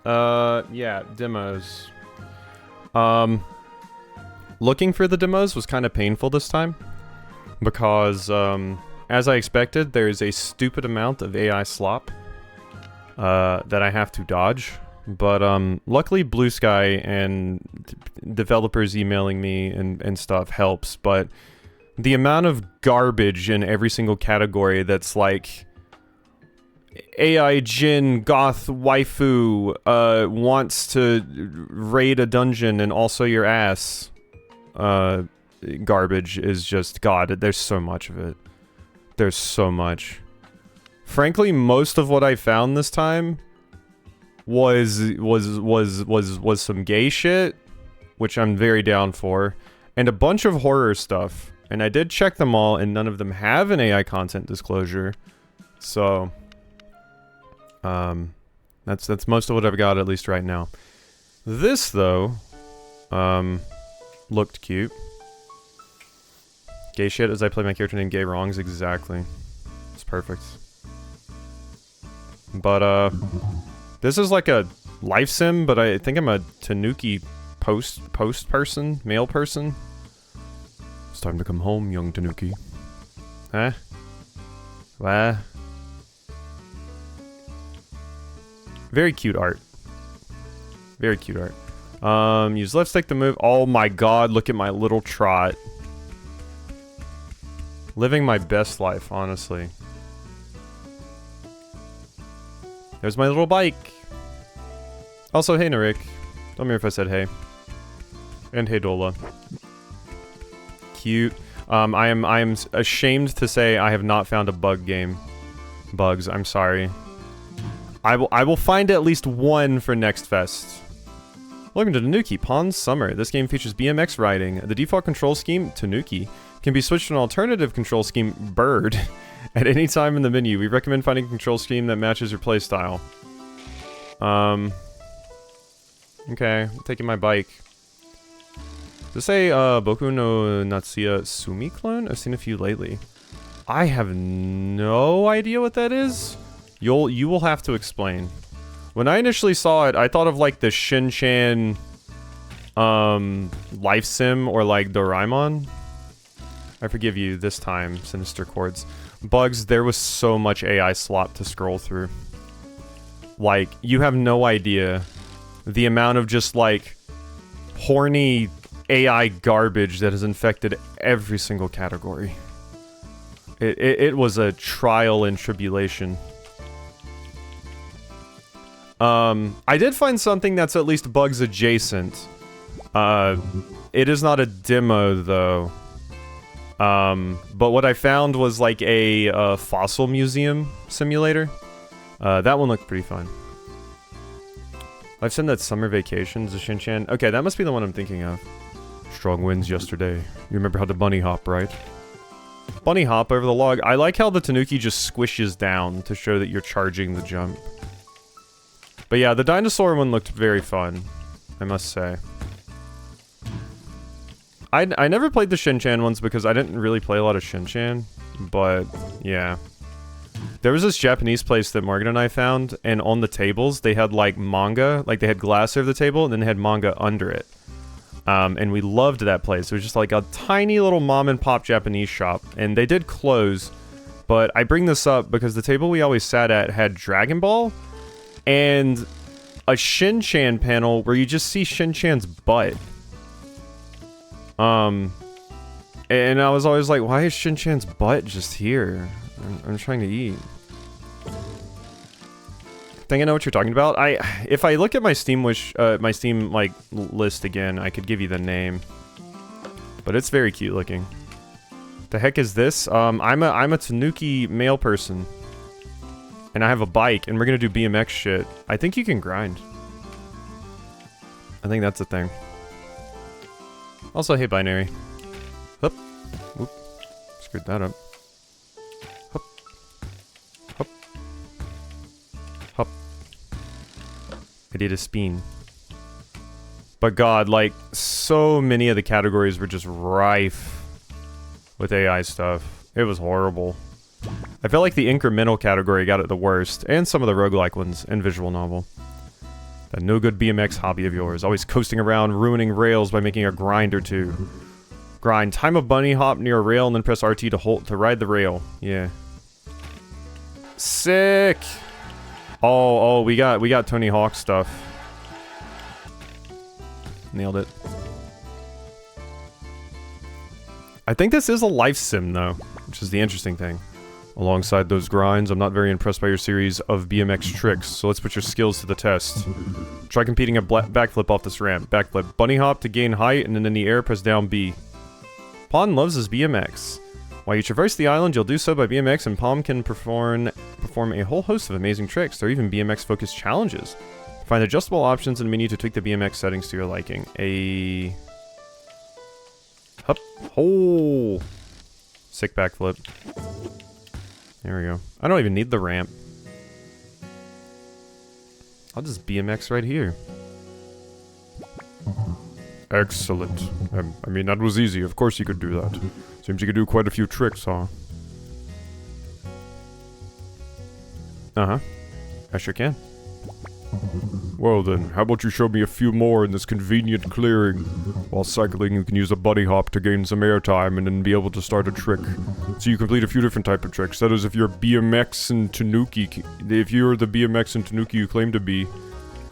Yeah, demos. Um, Looking for the demos was kind of painful this time because, as I expected, there's a stupid amount of AI slop that I have to dodge. But luckily, Blue Sky and developers emailing me and stuff helps. But the amount of garbage in every single category that's like AI Jin Goth Waifu wants to raid a dungeon and also your ass garbage is just God. There's so much of it. There's so much. Frankly, most of what I found this time was some gay shit, which I'm very down for, and a bunch of horror stuff. And I did check them all, and none of them have an AI content disclosure. So, that's most of what I've got, at least right now. This, though, looked cute. Gay shit as I play my character named Gay Wrongs, exactly. It's perfect. But, this is like a life sim, but I think I'm a Tanuki post person, male person. It's time to come home, young Tanuki. Huh? What? Very cute art. Very cute art. Use left stick to move. Oh my god, look at my little trot. Living my best life, honestly. There's my little bike. Also, hey Narik. Don't remember if I said hey. And hey Dola. Cute. I am ashamed to say I have not found a bug game. Bugs, I'm sorry. I will find at least one for next fest. Welcome to Tanuki Pond Summer. This game features BMX riding. The default control scheme, Tanuki, can be switched to an alternative control scheme, Bird, at any time in the menu. We recommend finding a control scheme that matches your playstyle. Okay, I'm taking my bike. Does this say, Boku no Natsuya Sumi clone? I've seen a few lately. I have no idea what that is. You will have to explain. When I initially saw it, I thought of like the Shin-chan, life sim or like Doraemon. I forgive you this time, Sinister Chords. Bugs, there was so much AI slop to scroll through. Like, you have no idea the amount of just like horny AI garbage that has infected every single category. It was a trial and tribulation. I did find something that's at least bugs adjacent. It is not a demo though. But what I found was like a fossil museum simulator. That one looked pretty fun. I've seen that Summer Vacations, the Shin-chan. Okay, that must be the one I'm thinking of. Strong winds yesterday. You remember how to bunny hop, right? Bunny hop over the log. I like how the Tanuki just squishes down to show that you're charging the jump. But yeah, the dinosaur one looked very fun, I must say. I never played the Shin-chan ones because I didn't really play a lot of Shin-chan, but yeah. There was this Japanese place that Morgan and I found, and on the tables, they had like manga, like they had glass over the table, and then they had manga under it. And we loved that place. It was just like a tiny little mom and pop Japanese shop, and they did close, but I bring this up because the table we always sat at had Dragon Ball, and a Shin-chan panel where you just see Shin-chan's butt. And I was always like, why is Shin-chan's butt just here? I'm trying to eat. I think I know what you're talking about. If I look at my Steam like list again, I could give you the name. But it's very cute looking. The heck is this? I'm a Tanuki male person. And I have a bike, and we're gonna do BMX shit. I think you can grind. I think that's a thing. Also, hey, Binary. Hup. Whoop. Screwed that up. Hup. Hup. Hup. I did a spin. But God, like, so many of the categories were just rife with AI stuff. It was horrible. I felt like the incremental category got it the worst, and some of the roguelike ones, and visual novel. That no-good BMX hobby of yours. Always coasting around, ruining rails by making a grind or two. Grind. Time a bunny hop near a rail and then press RT to ride the rail. Yeah. Sick! Oh, we got Tony Hawk stuff. Nailed it. I think this is a life sim, though, which is the interesting thing. Alongside those grinds, I'm not very impressed by your series of BMX tricks, so let's put your skills to the test. Try competing a backflip off this ramp. Backflip. Bunny hop to gain height, and then in the air, press down B. Pawn loves his BMX. While you traverse the island, you'll do so by BMX, and Palm can perform a whole host of amazing tricks. There are even BMX-focused challenges. Find adjustable options in the menu to tweak the BMX settings to your liking. Hup. Oh! Sick backflip. There we go. I don't even need the ramp. I'll just BMX right here. Excellent. I mean, that was easy. Of course you could do that. Seems you could do quite a few tricks, huh? Uh-huh. I sure can. Well then, how about you show me a few more in this convenient clearing? While cycling, you can use a bunny hop to gain some airtime and then be able to start a trick. So you complete a few different type of tricks. That is, if you're BMX and Tanuki, if you're the BMX and Tanuki you claim to be.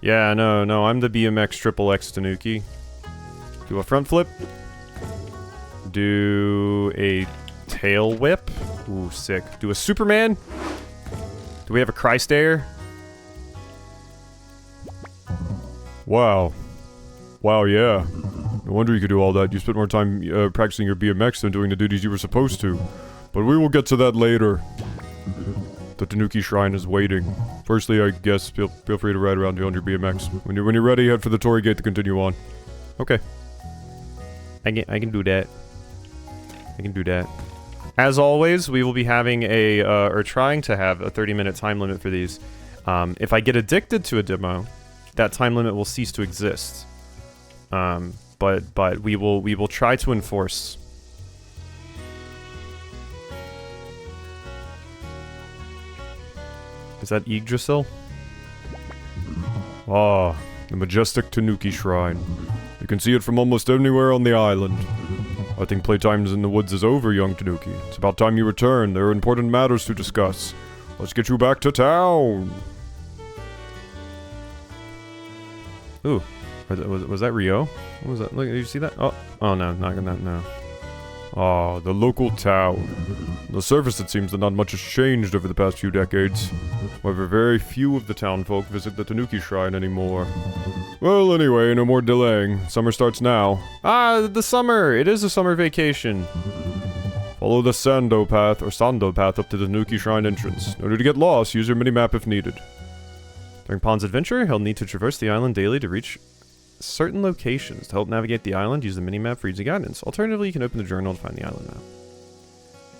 Yeah, no, I'm the BMX triple X Tanuki. Do a front flip. Do a tail whip. Ooh, sick. Do a Superman. Do we have a Christ air? Wow. Wow, yeah. No wonder you could do all that. You spent more time practicing your BMX than doing the duties you were supposed to. But we will get to that later. The Tanuki Shrine is waiting. Firstly, I guess, feel free to ride around on your BMX. When you're ready, head for the Torii Gate to continue on. Okay. I can do that. I can do that. As always, we will be having or trying to have a 30-minute time limit for these. If I get addicted to a demo, that time limit will cease to exist. But we will try to enforce. Is that Yggdrasil? Ah, the majestic Tanuki Shrine. You can see it from almost anywhere on the island. I think playtime in the woods is over, young Tanuki. It's about time you return. There are important matters to discuss. Let's get you back to town. Ooh, was that Rio? What was that? Look, did you see that? Oh no, not that, no. Ah, the local town. On the surface, it seems that not much has changed over the past few decades. However, very few of the townfolk visit the Tanuki Shrine anymore. Well, anyway, no more delaying. Summer starts now. Ah, the summer! It is a summer vacation. Follow the Sando path up to the Tanuki Shrine entrance. In order to get lost, use your mini-map if needed. During Pon's adventure, he'll need to traverse the island daily to reach certain locations. To help navigate the island, use the minimap for easy guidance. Alternatively, you can open the journal to find the island map.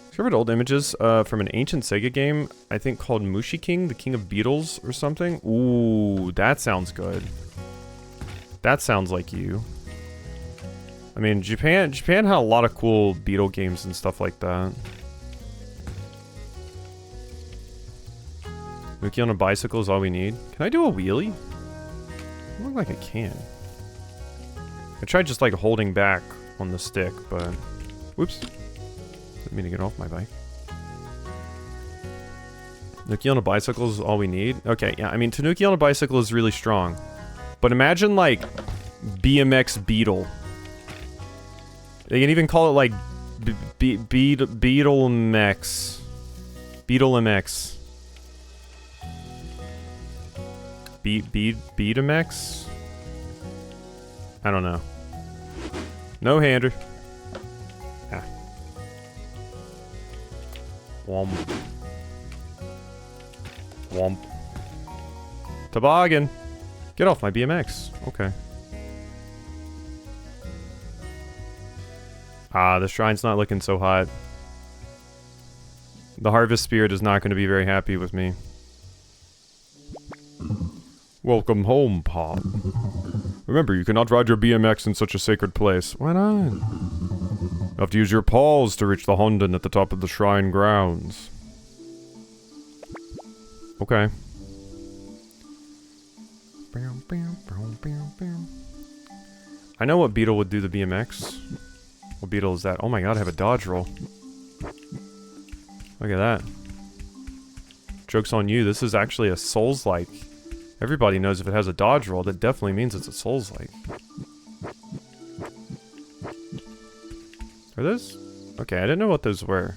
Discovered old images from an ancient Sega game, I think called Mushi King, the King of Beetles or something. Ooh, that sounds good. That sounds like you. I mean, Japan had a lot of cool Beetle games and stuff like that. Tanuki on a bicycle is all we need. Can I do a wheelie? I don't look like I can. I tried just like holding back on the stick, but... Whoops. Didn't mean to get off my bike. Tanuki on a bicycle is all we need? Okay, yeah, I mean, Tanuki on a bicycle is really strong. But imagine, like, BMX Beetle. They can even call it, like, Beetle MX. Beetle MX. Betamax? I don't know. No hander. Ah. Womp. Womp. Toboggan. Get off my BMX. Okay. Ah, the shrine's not looking so hot. The Harvest Spirit is not going to be very happy with me. Welcome home, Pom. Remember, you cannot ride your BMX in such a sacred place. Why not? You have to use your paws to reach the Honden at the top of the shrine grounds. I know what beetle would do the BMX. What beetle is that? Oh my god, I have a dodge roll. Look at that. Joke's on you, this is actually a Souls-like. Everybody knows if it has a dodge roll, that definitely means it's a Souls-like. Are those? Okay, I didn't know what those were.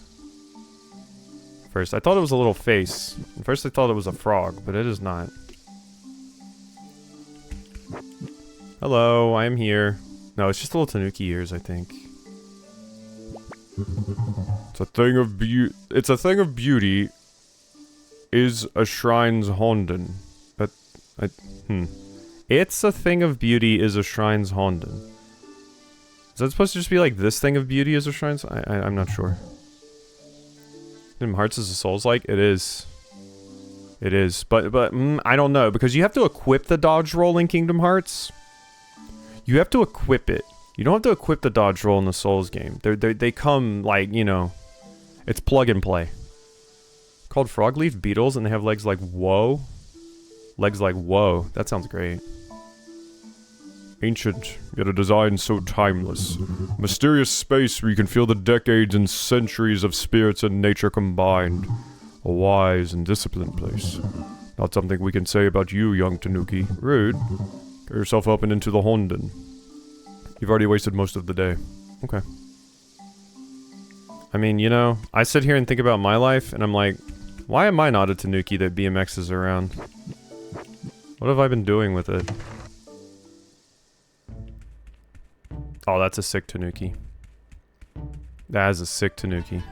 First, I thought it was a little face. At first I thought it was a frog, but it is not. Hello, I'm here. No, it's just little Tanuki ears, I think. It's a thing of beauty. Is a shrine's honden. But It's a thing of beauty is a shrine's honden. Is that supposed to just be like this thing of beauty is a shrine's? I'm not sure. Kingdom Hearts is a Souls-like? It is. It is. But I don't know, because you have to equip the dodge roll in Kingdom Hearts. You have to equip it. You don't have to equip the dodge roll in the Souls game. They come, like, you know, it's plug and play. Called frogleaf beetles, and they have legs like whoa. Legs like whoa. That sounds great. Ancient, yet a design so timeless. Mysterious space where you can feel the decades and centuries of spirits and nature combined. A wise and disciplined place. Not something we can say about you, young Tanuki. Rude. Get yourself up and into the Honden. You've already wasted most of the day. Okay. I mean, you know, I sit here and think about my life, and I'm like, why am I not a Tanuki that BMXs around? What have I been doing with it? Oh, that's a sick Tanuki. That is a sick Tanuki.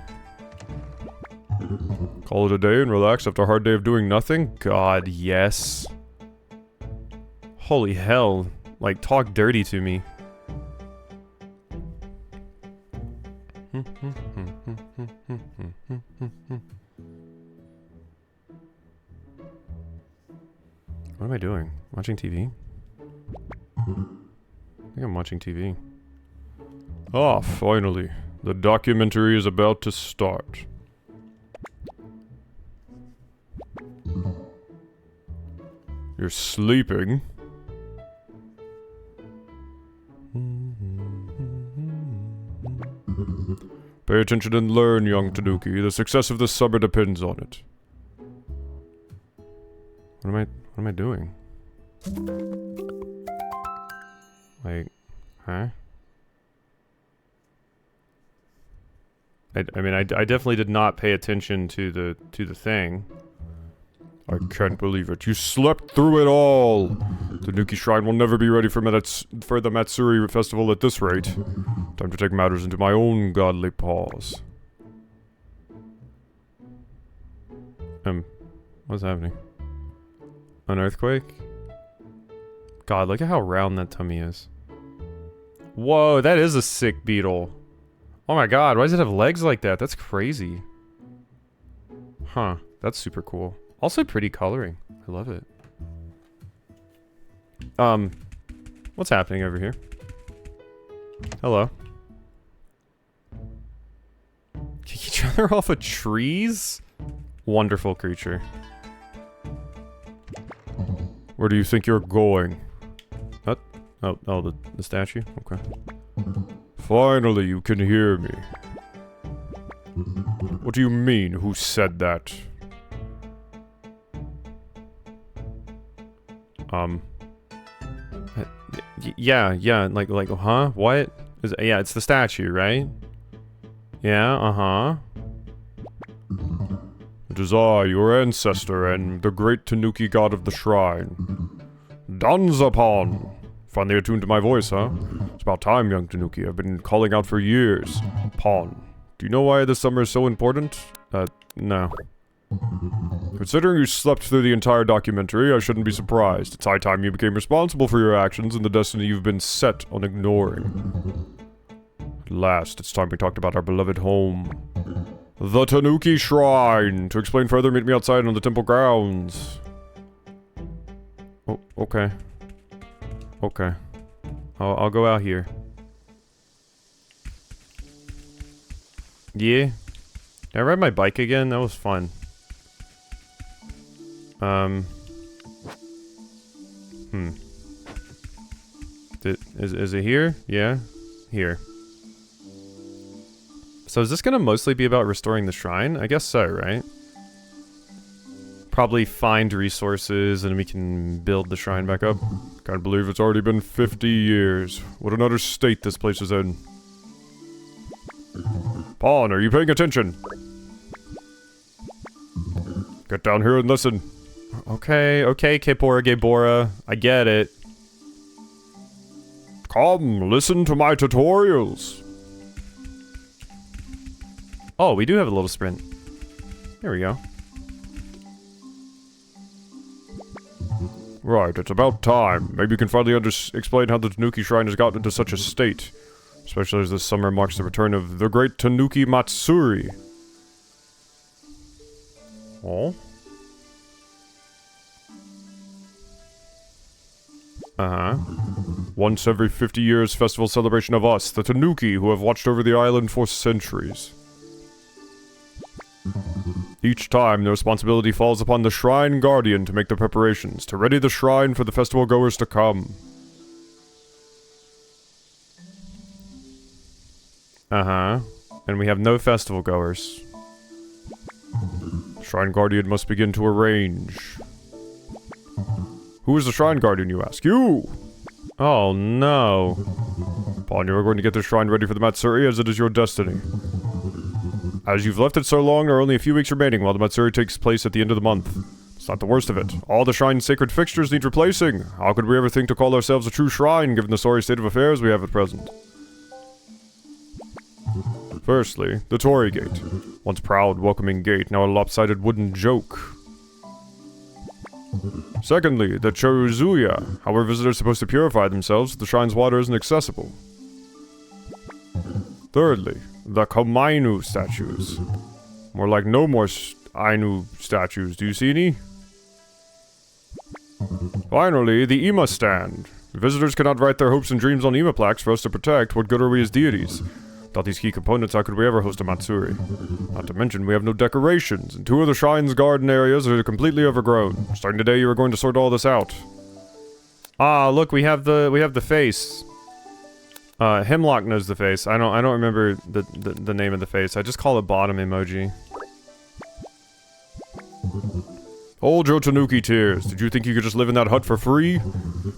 Call it a day and relax after a hard day of doing nothing? God, yes. Holy hell. Like, talk dirty to me. What am I doing? Watching TV? I think I'm watching TV. Ah, finally. The documentary is about to start. You're sleeping? Pay attention and learn, young Tanuki. The success of this summer depends on it. What am I doing? Like, huh? I mean, I definitely did not pay attention to the thing. I can't believe it. You slept through it all! The Tanuki Shrine will never be ready for the Matsuri festival at this rate. Time to take matters into my own godly paws. What's happening? An earthquake? God, look at how round that tummy is. Whoa, that is a sick beetle. Oh my god, why does it have legs like that? That's crazy. Huh, that's super cool. Also pretty coloring. I love it. What's happening over here? Hello. Kick each other off of trees? Wonderful creature. Where do you think you're going? What? Oh, the statue? Okay. Finally, you can hear me. What do you mean, who said that? Yeah, like, huh? What? Yeah, it's the statue, right? Yeah, uh-huh. It is I, your ancestor, and the great Tanuki god of the shrine. Danzapon! Finally attuned to my voice, huh? It's about time, young Tanuki. I've been calling out for years. Pon. Do you know why this summer is so important? No. Considering you slept through the entire documentary, I shouldn't be surprised. It's high time you became responsible for your actions and the destiny you've been set on ignoring. At last, it's time we talked about our beloved home. The Tanuki Shrine! To explain further, meet me outside on the temple grounds. Oh, okay. Okay. I'll go out here. Yeah? Did I ride my bike again? That was fun. Is it here? Yeah. Here. So is this gonna mostly be about restoring the shrine? I guess so, right? Probably find resources and we can build the shrine back up. Can't believe it's already been 50 years. What an utter state this place is in. Pawn, are you paying attention? Get down here and listen. Okay, Kepora Gebora. I get it. Come, listen to my tutorials. Oh, we do have a little sprint. There we go. Right, it's about time. Maybe you can finally explain how the Tanuki Shrine has gotten into such a state. Especially as this summer marks the return of the great Tanuki Matsuri. Oh? Uh-huh. Once every 50 years festival celebration of us, the Tanuki, who have watched over the island for centuries. Each time, the responsibility falls upon the Shrine Guardian to make the preparations, to ready the shrine for the festival goers to come. Uh-huh. And we have no festival goers. Shrine Guardian must begin to arrange. Who is the Shrine Guardian, you ask? You! Oh, no. Pawn, you are going to get the shrine ready for the Matsuri, as it is your destiny. As you've left it so long, there are only a few weeks remaining while the Matsuri takes place at the end of the month. It's not the worst of it. All the shrine's sacred fixtures need replacing. How could we ever think to call ourselves a true shrine, given the sorry state of affairs we have at present? Firstly, the Torii Gate. Once proud, welcoming gate, now a lopsided wooden joke. Secondly, the Choruzuya. How are visitors supposed to purify themselves if the shrine's water isn't accessible? Thirdly, the Komainu statues. More like no more Ainu statues. Do you see any? Finally, the Ima stand. Visitors cannot write their hopes and dreams on Ima plaques for us to protect. What good are we as deities? Without these key components, how could we ever host a Matsuri? Not to mention, we have no decorations, and 2 of the shrine's garden areas are completely overgrown. Starting today, you are going to sort all this out. Ah, look, we have the face. Hemlock knows the face. I don't remember the name of the face. I just call it bottom emoji. Hold your Tanuki tears. Did you think you could just live in that hut for free?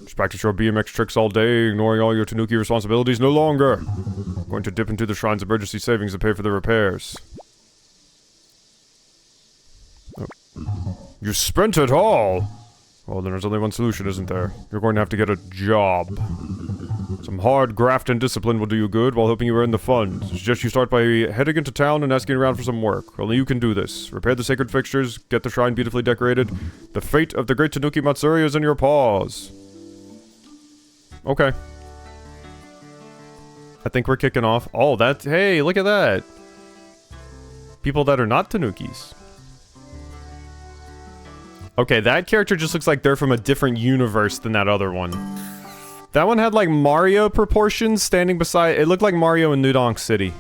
Just practice your BMX tricks all day, ignoring all your Tanuki responsibilities no longer. I'm going to dip into the shrine's emergency savings and pay for the repairs. Oh. You spent it all! Well, then there's only one solution, isn't there? You're going to have to get a job. Some hard graft and discipline will do you good while helping you earn the funds. I suggest you start by heading into town and asking around for some work. Only you can do this. Repair the sacred fixtures, get the shrine beautifully decorated. The fate of the great Tanuki Matsuri is in your paws. Okay. I think we're kicking off. Oh, hey, look at that. People that are not Tanukis. Okay, that character just looks like they're from a different universe than that other one. That one had like Mario proportions standing beside. It looked like Mario in New Donk City.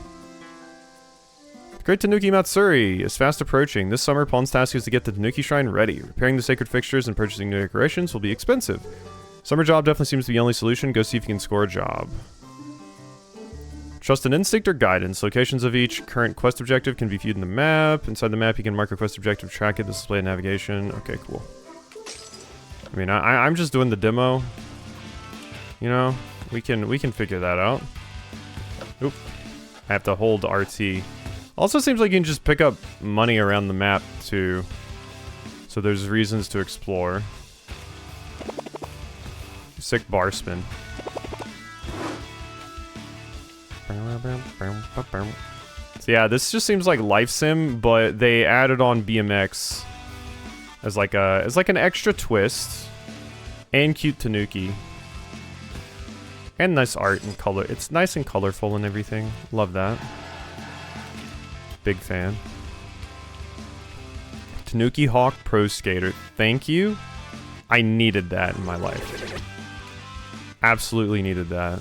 Great Tanuki Matsuri is fast approaching. This summer, Pawn's task is to get the Tanuki Shrine ready. Repairing the sacred fixtures and purchasing new decorations will be expensive. Summer job definitely seems to be the only solution. Go see if you can score a job. Trust an instinct or guidance. Locations of each current quest objective can be viewed in the map. Inside the map, you can mark a quest objective, track it, display navigation. Okay, cool. I mean, I'm just doing the demo. You know, we can figure that out. Oop. I have to hold RT. Also seems like you can just pick up money around the map, too. So there's reasons to explore. Sick bar spin. So yeah, this just seems like Life Sim, but they added on BMX as like an extra twist. And cute Tanuki. And nice art and color. It's nice and colorful and everything. Love that. Big fan. Tanuki Hawk Pro Skater. Thank you. I needed that in my life. Absolutely needed that.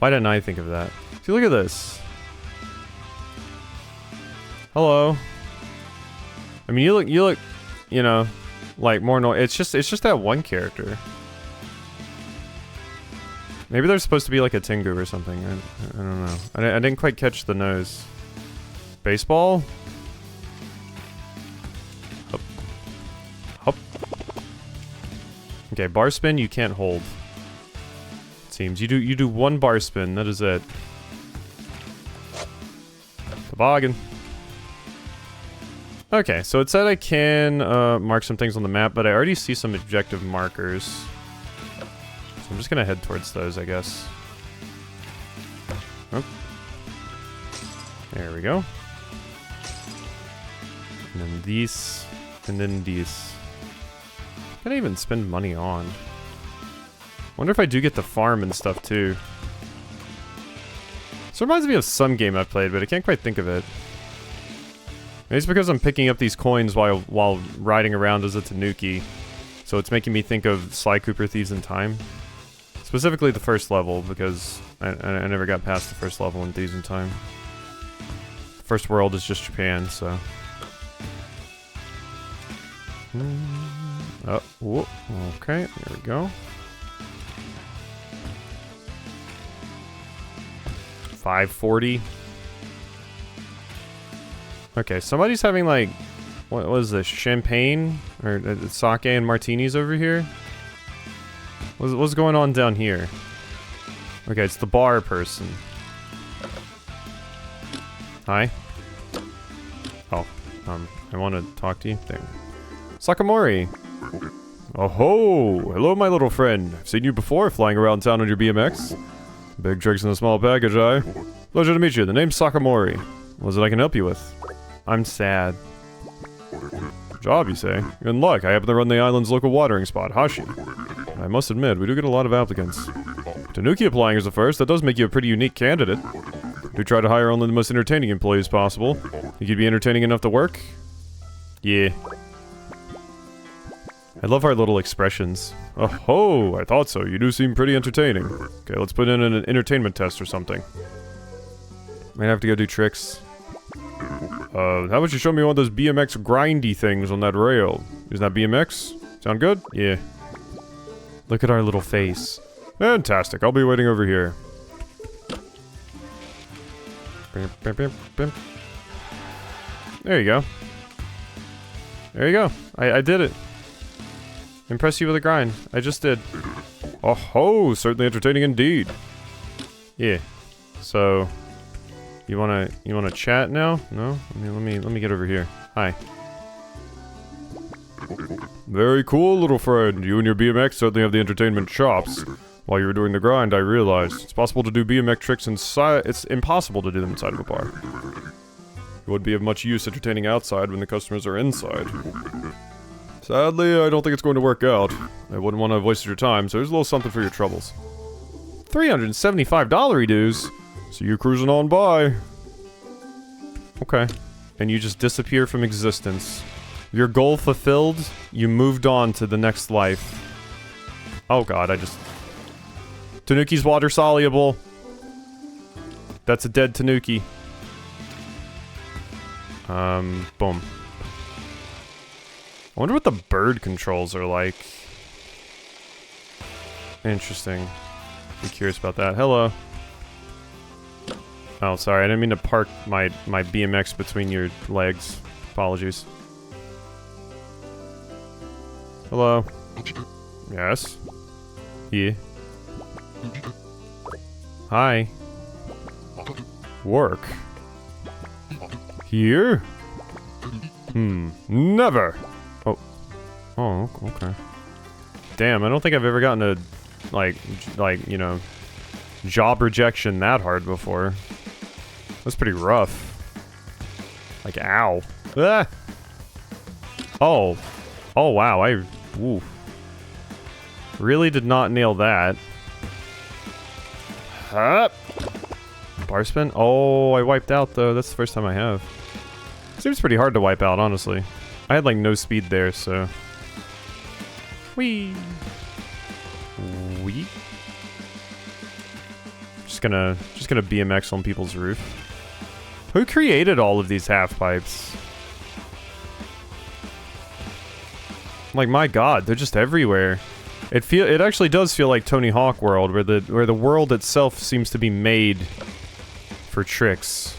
Why didn't I think of that? See, look at this. Hello. I mean, you look, you know, like more it's just that one character. Maybe there's supposed to be like a Tengu or something. I don't know. I didn't quite catch the nose. Baseball? Hup. Hup. Okay, bar spin you can't hold. It seems. You do one bar spin, that is it. Toboggan. Okay, so it said I can mark some things on the map, but I already see some objective markers. So I'm just gonna head towards those, I guess. Oh. There we go. And then these, and then these. Can I even spend money on? Wonder if I do get the farm and stuff too. This reminds me of some game I've played, but I can't quite think of it. Maybe it's because I'm picking up these coins while riding around as a Tanuki. So it's making me think of Sly Cooper Thieves in Time. Specifically the first level, because I never got past the first level in Thieves in Time. The first world is just Japan, so... Oh, whoop. Okay, there we go. 540. Okay, somebody's having like, what was this, champagne? Or sake and martinis over here? What's going on down here? Okay, it's the bar person. Hi. Oh, I want to talk to you. There. Sakamori! Oh ho! Hello, my little friend. I've seen you before, flying around town on your BMX. Big tricks in a small package, eh? Pleasure to meet you. The name's Sakamori. What is it I can help you with? I'm sad. Job, you say? You're in luck. I happen to run the island's local watering spot, Hashi. I must admit, we do get a lot of applicants. Tanuki applying is the first. That does make you a pretty unique candidate. We try to hire only the most entertaining employees possible. You could be entertaining enough to work? Yeah. I love our little expressions. Oh ho, I thought so. You do seem pretty entertaining. Okay, let's put in an entertainment test or something. Might have to go do tricks. How about you show me one of those BMX grindy things on that rail? Isn't that BMX? Sound good? Yeah. Look at our little face. Fantastic, I'll be waiting over here. There you go. There you go. I did it. Impress you with a grind. I just did. Oh ho! Certainly entertaining indeed. Yeah. So, you wanna chat now? No? Let me get over here. Hi. Very cool, little friend. You and your BMX certainly have the entertainment chops. While you were doing the grind, I realized it's possible to do BMX tricks inside. It's impossible to do them inside of a bar. It would be of much use entertaining outside when the customers are inside. Sadly, I don't think it's going to work out. I wouldn't want to have wasted your time, so here's a little something for your troubles. $375 dues? So you're cruising on by. Okay. And you just disappear from existence. Your goal fulfilled, you moved on to the next life. Oh god, Tanuki's water soluble. That's a dead Tanuki. Boom. I wonder what the bird controls are like. Interesting. Be curious about that. Hello. Oh, sorry. I didn't mean to park my BMX between your legs. Apologies. Hello. Yes. Yeah. Hi. Work. Here? Never! Oh, okay. Damn, I don't think I've ever gotten a, like, you know, job rejection that hard before. That's pretty rough. Like, ow. Ah! Oh. Oh, wow, ooh. Really did not nail that. Hup! Bar spin? Oh, I wiped out, though. That's the first time I have. Seems pretty hard to wipe out, honestly. I had, like, no speed there, so... Whee! Whee! Just gonna BMX on people's roof. Who created all of these half pipes? Like, my god, they're just everywhere. It actually does feel like Tony Hawk World, where the world itself seems to be made for tricks.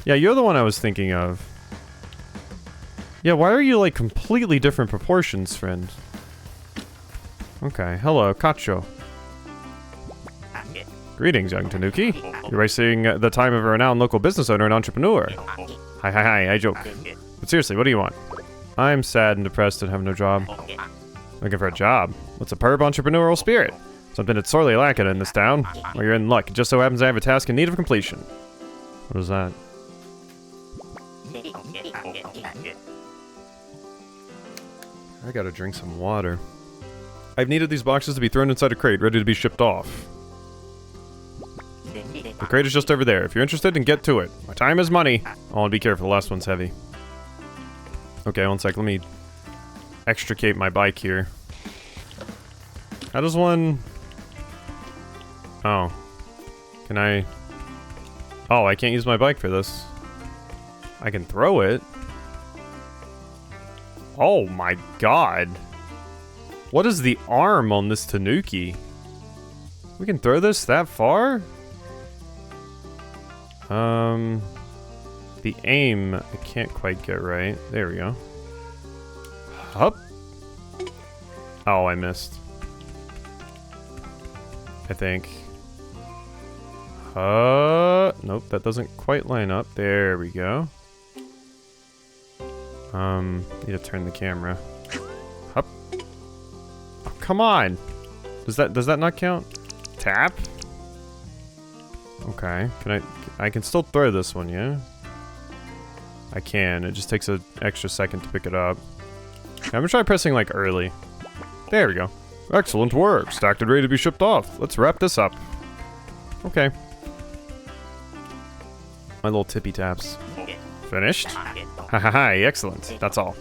Yeah, you're the one I was thinking of. Yeah, why are you like completely different proportions, friend? Okay, hello, Kacho. Greetings, young Tanuki. You're wasting the time of a renowned local business owner and entrepreneur. Hi, I joke. But seriously, what do you want? I'm sad and depressed and have no job. Looking for a job? What's a perp entrepreneurial spirit? Something that's sorely lacking in this town. Well, you're in luck. It just so happens I have a task in need of completion. What is that? I gotta drink some water. I've needed these boxes to be thrown inside a crate, ready to be shipped off. The crate is just over there. If you're interested, then get to it. My time is money. Oh, and be careful, the last one's heavy. Okay, one sec, let me extricate my bike here. How does one... Oh. Can I... Oh, I can't use my bike for this. I can throw it. Oh my god. What is the arm on this Tanuki? We can throw this that far? The aim, I can't quite get right. There we go. Hup. Oh, I missed. I think. Nope, that doesn't quite line up. There we go. Need to turn the camera. Hup. Oh, come on. Does that not count? Tap? Okay. I can still throw this one, yeah? I can. It just takes an extra second to pick it up. I'm gonna try pressing like early. There we go. Excellent work. Stacked and ready to be shipped off. Let's wrap this up. Okay. My little tippy taps. Finished? Ha ha ha, excellent. That's all.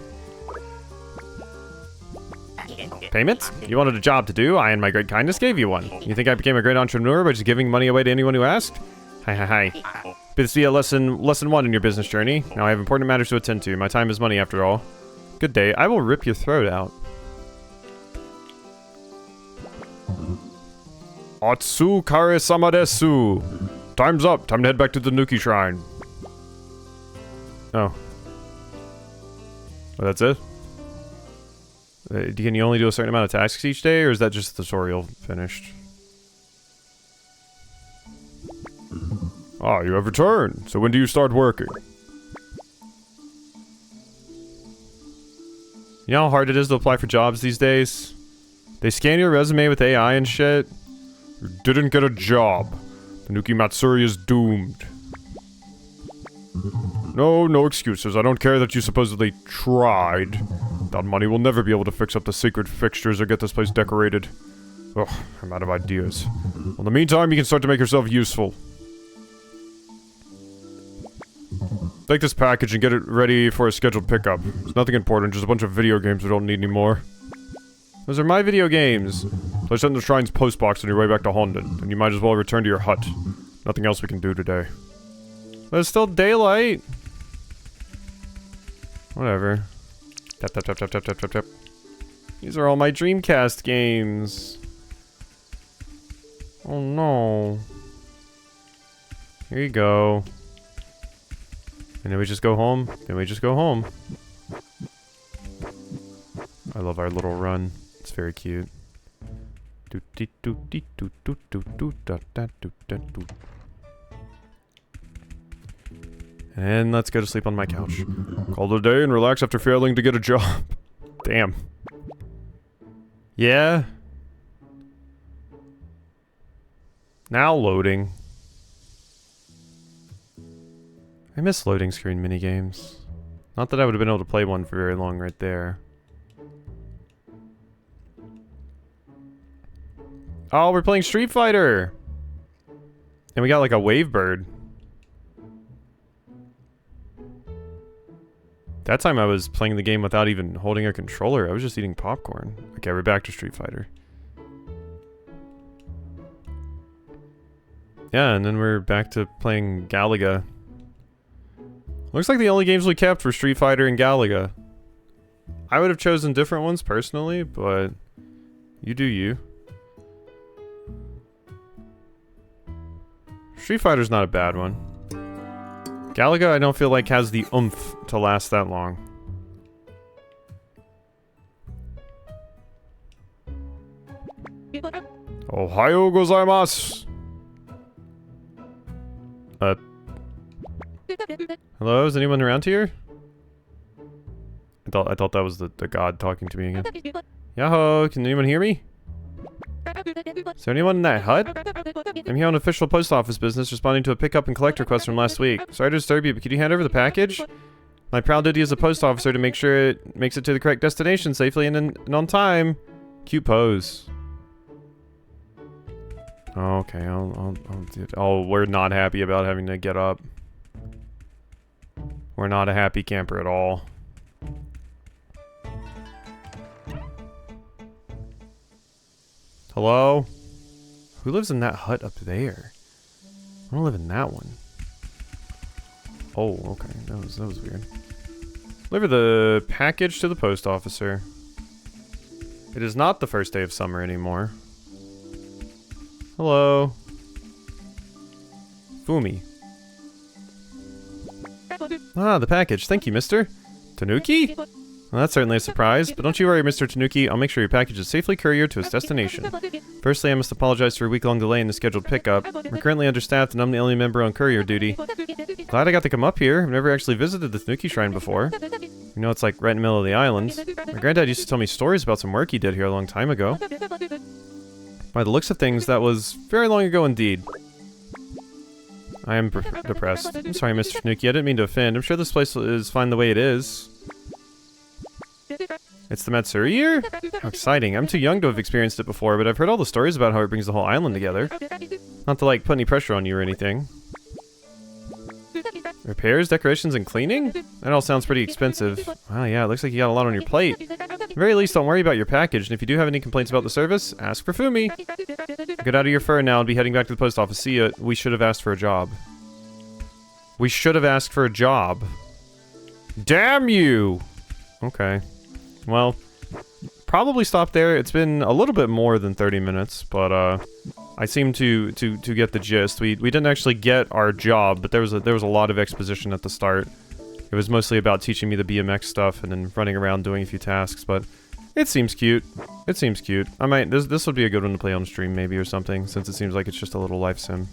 Payment? You wanted a job to do, I in my great kindness gave you one. You think I became a great entrepreneur by just giving money away to anyone who asked? Hi hi hi. This be a lesson 1 in your business journey. Now I have important matters to attend to. My time is money after all. Good day. I will rip your throat out. Atsu kare sama desu. Time's up. Time to head back to the Tanuki Shrine. Oh. Well, that's it? Can you only do a certain amount of tasks each day, or is that just the tutorial finished? Ah, you have returned. So when do you start working? You know how hard it is to apply for jobs these days? They scan your resume with AI and shit. You didn't get a job. Tanuki Matsuri is doomed. No excuses. I don't care that you supposedly tried. That money will never be able to fix up the sacred fixtures or get this place decorated. Ugh, I'm out of ideas. Well, in the meantime, you can start to make yourself useful. Take this package and get it ready for a scheduled pickup. It's nothing important, just a bunch of video games we don't need anymore. Those are my video games. Place that in the Shrine's postbox on your way back to Honden, and you might as well return to your hut. Nothing else we can do today. But it's still daylight. Whatever. Tap, tap, tap, tap, tap, tap, tap, tap. These are all my Dreamcast games. Oh no. Here you go. And then we just go home. I love our little run. It's very cute. And let's go to sleep on my couch. Call it a day and relax after failing to get a job. Damn. Yeah. Now loading. I miss loading screen minigames. Not that I would have been able to play one for very long right there. Oh, we're playing Street Fighter! And we got like a wave bird. That time I was playing the game without even holding a controller. I was just eating popcorn. Okay, we're back to Street Fighter. Yeah, and then we're back to playing Galaga. Looks like the only games we kept were Street Fighter and Galaga. I would have chosen different ones personally, but You do you. Street Fighter's not a bad one. Galaga, I don't feel like has the oomph to last that long. Ohayou gozaimasu! Hello, is anyone around here? I thought that was the god talking to me again. Yahoo, can anyone hear me? Is there anyone in that hut? I'm here on official post office business responding to a pickup and collect request from last week. Sorry to disturb you, but could you hand over the package? My proud duty as a post officer to make sure it makes it to the correct destination safely and on time. Cute pose. Oh, okay, I'll do it. Oh, we're not happy about having to get up. We're not a happy camper at all. Hello? Who lives in that hut up there? I don't live in that one. Oh, okay. That was weird. Deliver the package to the post officer. It is not the first day of summer anymore. Hello. Fumi. Ah, the package. Thank you, mister. Tanuki? Well, that's certainly a surprise, but don't you worry, Mr. Tanuki. I'll make sure your package is safely couriered to its destination. Firstly, I must apologize for a week-long delay in the scheduled pickup. We're currently understaffed and I'm the only member on courier duty. Glad I got to come up here. I've never actually visited the Tanuki Shrine before. You know, it's like right in the middle of the island. My granddad used to tell me stories about some work he did here a long time ago. By the looks of things, that was very long ago indeed. I am depressed. I'm sorry, Mr. Tanuki. I didn't mean to offend. I'm sure this place is fine the way it is. It's the Matsuri year? How exciting. I'm too young to have experienced it before, but I've heard all the stories about how it brings the whole island together. Not to, like, put any pressure on you or anything. Repairs, decorations, and cleaning? That all sounds pretty expensive. Wow, yeah, it looks like you got a lot on your plate. At the very least, don't worry about your package, and if you do have any complaints about the service, ask for Fumi. Get out of your fur now and be heading back to the post office. See ya. We should have asked for a job. We should have asked for a job. Damn you! Okay. Well, probably stop there. It's been a little bit more than 30 minutes, but I seem to get the gist. We didn't actually get our job, but there was a lot of exposition at the start. It was mostly about teaching me the BMX stuff and then running around doing a few tasks, but it seems cute. It seems cute. I might this would be a good one to play on stream maybe or something, since it seems like it's just a little life sim.